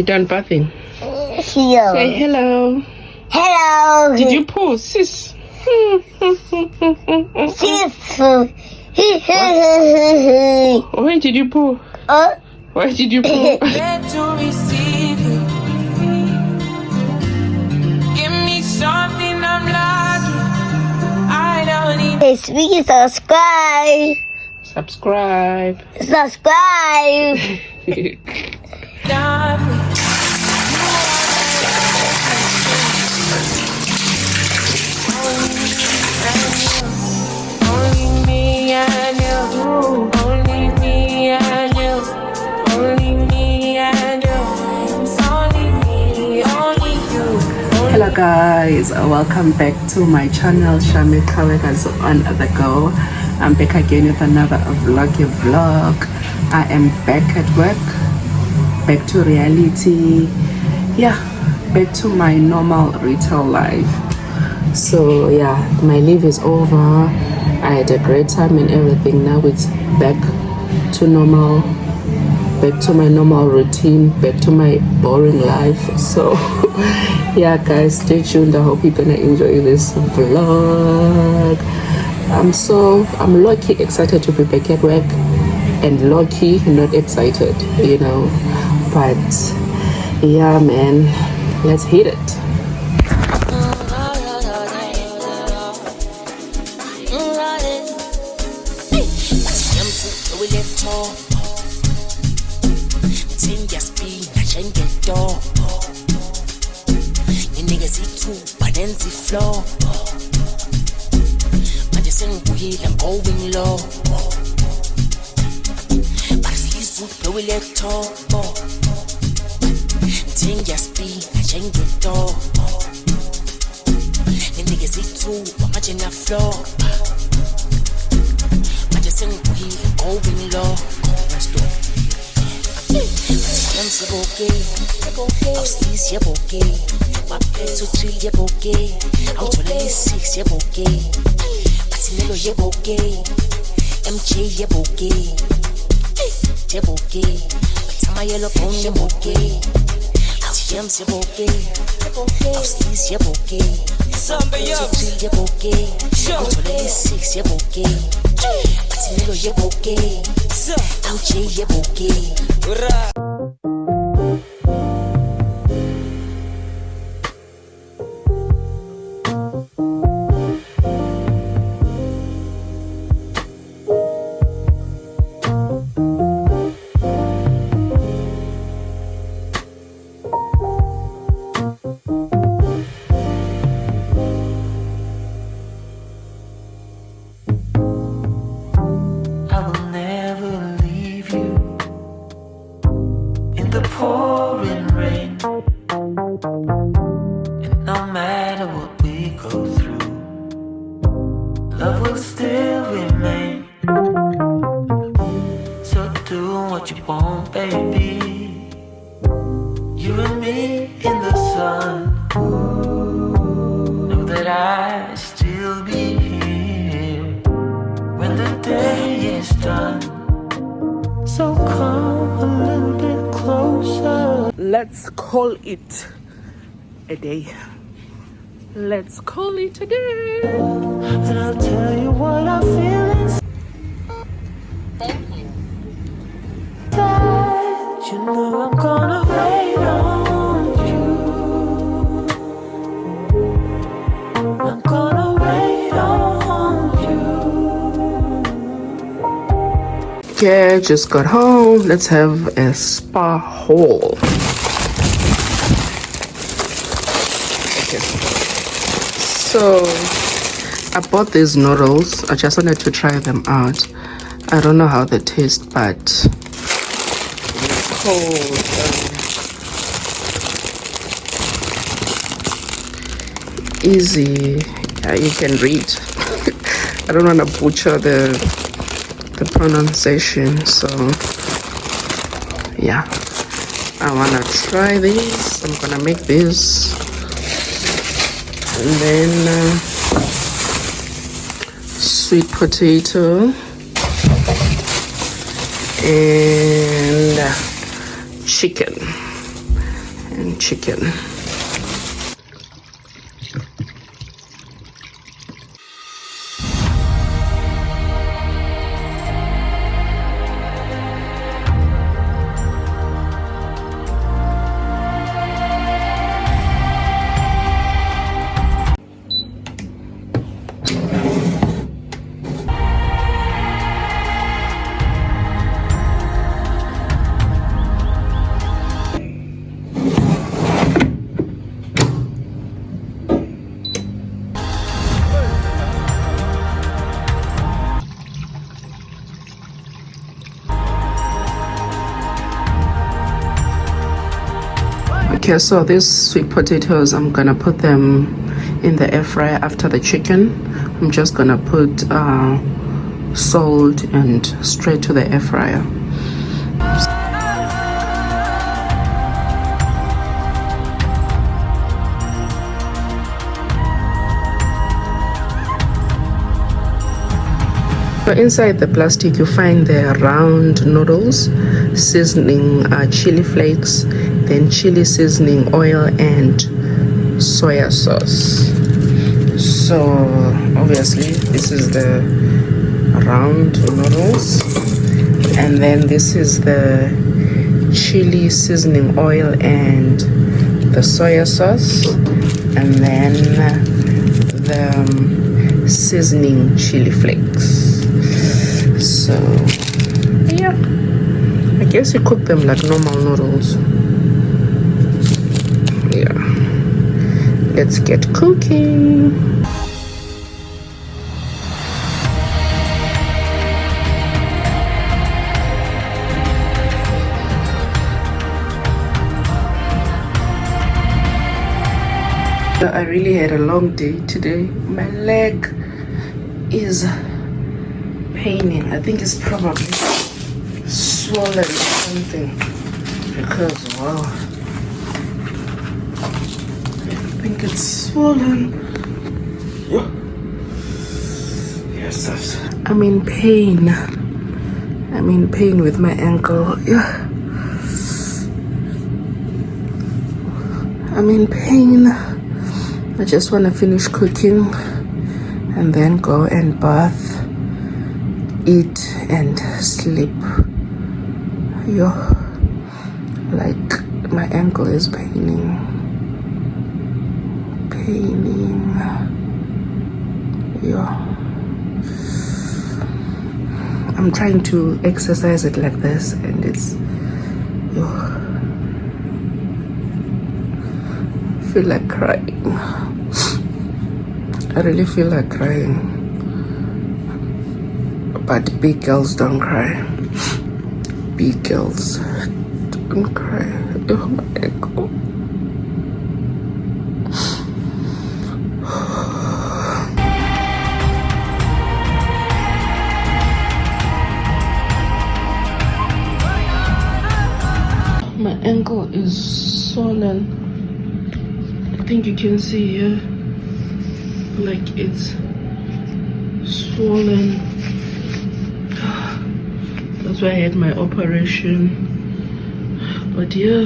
you done bathing? Here. Say hello. Hello. Did you poo, sis? Sis. Why did you poo? Why did you poo? To receive you. Give me something I'm lacking. I don't need Please subscribe. Subscribe. Subscribe. nothing. Only me and you. Only me and you. Only me and you. Only me, only you. Hello guys, welcome back to my channel. Shami Kawegas on the go. I'm back again with another vlog. I am back at work, back to reality. Yeah, back to my normal retail life. So yeah, my leave is over. I had a great time and everything. Now it's back to normal, back to my normal routine, back to my boring life. So yeah guys, stay tuned. I hope you're gonna enjoy this vlog. I'm low-key excited to be back at work and low-key not excited, you know, but yeah man, let's hit it. Flow. I just sing weed, I'm going low. But it's easy, no we let talk. Ting ya speed, I change the door. The niggas eat too, I'm watching that flow. I just sing weed, I'm going low. Let's go. I'm so okay. I'll sneeze, yeah, okay. My play to 3, yeah, okay. Out to 6, yeah, okay. Patinello, yeah, okay. MJ, yeah, okay. Yeah, okay. Tama yellow phone, yeah, okay. TM's, yeah, okay. Out sneeze, yeah, okay. Somebody up. 2, 3, yeah, okay. Out to 6, yeah, okay. Patinello, yeah, okay. MJ, yeah, okay. Pouring rain, and no matter what we go through, love will still remain. So do what you want, baby. You and me in the sun. Know that I still be here when the day is done. So come a little bit closer. Let's call it a day. Let's call it a day. And I'll tell you what I feel inside. You know I'm gonna wait on you. I'm gonna wait on you. Okay, just got home. Let's have a spa haul. Okay. So I bought these noodles. I just wanted to try them out. I don't know how they taste, but it's called easy. Yeah, you can read. I don't want to butcher the pronunciation, so yeah, I want to try this. I'm gonna make this, and then sweet potato and chicken. and chicken. Okay, so these sweet potatoes, I'm gonna put them in the air fryer after the chicken. I'm just gonna put salt and straight to the air fryer. So inside the plastic you find the round noodles, seasoning chili flakes, then chili seasoning oil and soya sauce. So obviously this is the round noodles, and then this is the chili seasoning oil and the soya sauce, and then the seasoning chili flakes. So yeah, I guess you cook them like normal noodles. Yeah, let's get cooking. I really had a long day today. My leg is paining. I think it's probably swollen or something, because wow, I think it's swollen. Yes, I'm in pain. I'm in pain with my ankle. Yeah, I'm in pain. I just want to finish cooking and then go and bath, eat and sleep. Yo, like my ankle is paining. Yo, I'm trying to exercise it like this and it's, yo, I feel like crying. I really feel like crying. But big girls don't cry. Big girls don't cry. Oh, my ankle. My ankle is swollen. I think you can see here, like it's swollen. That's why I had my operation. But yeah,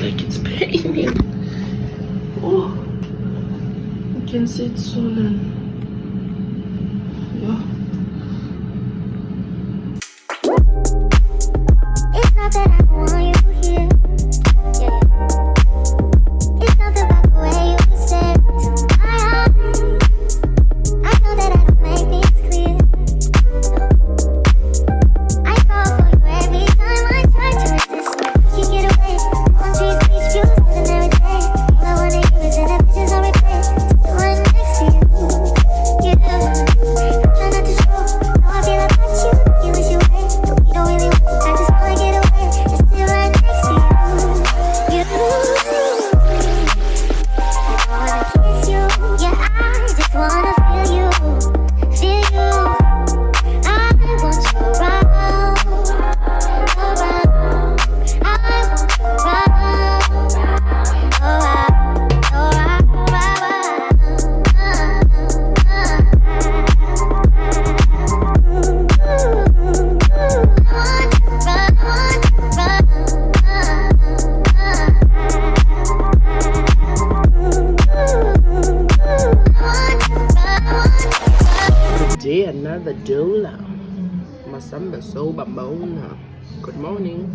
like it's paining. Oh, you can see it's swollen. Yeah. It's not that I want you here. Yeah. It's not about the way you say it to my eyes. I know that I don't make things clear. I fall for you every time I try to resist. We can get away. On trees, beach views, and every day. All I wanna hear is in the pictures on replay. Still right next to you. Samba Soba Mona. Good morning.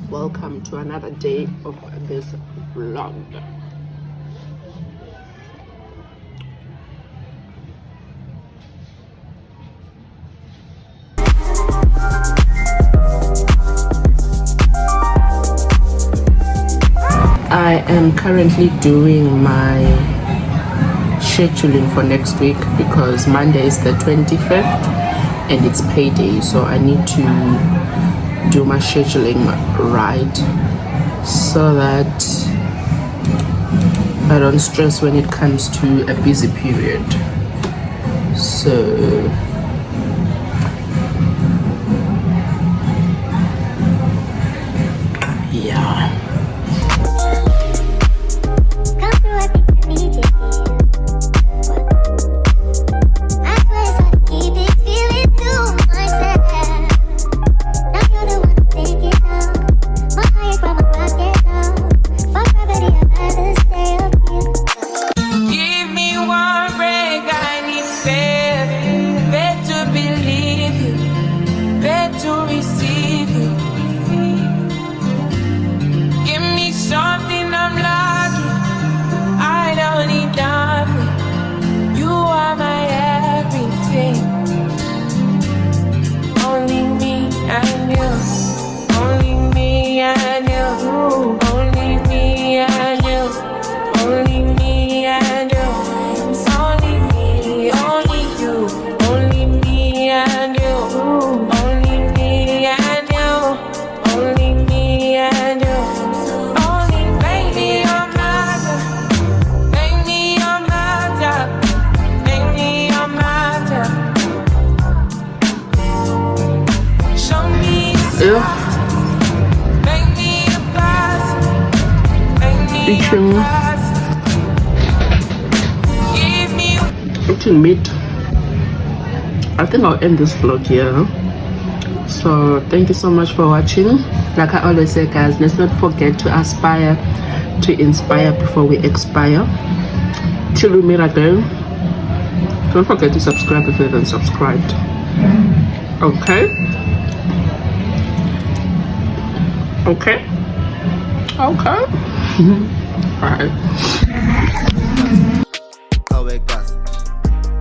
Welcome to another day of this vlog. I am currently doing my scheduling for next week because Monday is the 25th and it's payday, so I need to do my scheduling right so that I don't stress when it comes to a busy period. So yeah. Come through, I think I need you here. I swear it's hard to keep this feeling to myself. Now you're the one I'm thinking of. My heart from a rocket now. For gravity, I'd rather stay up here. Give me one break, I need faith. Better believe you, better receive you. Give me something I'm lacking. I don't need nothing. You are my everything. Only me and you. Only me and you. Only me and you. Only me and you. Only me, only you. Only me and you. Only me and you. Only me and you. Only make me your matter. Make me your matter. Make me your matter. Show me Yeah. make me a pass. Make me Eating. a pass. Give me Eating meat. I think I'll end this vlog here. So thank you so much for watching. Like I always say, guys, let's not forget to aspire to inspire before we expire. Till we meet again, don't forget to subscribe if you haven't subscribed. Okay. Okay. Okay. Bye. How it got,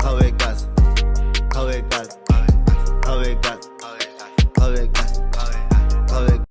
how it got, how it got, how it got.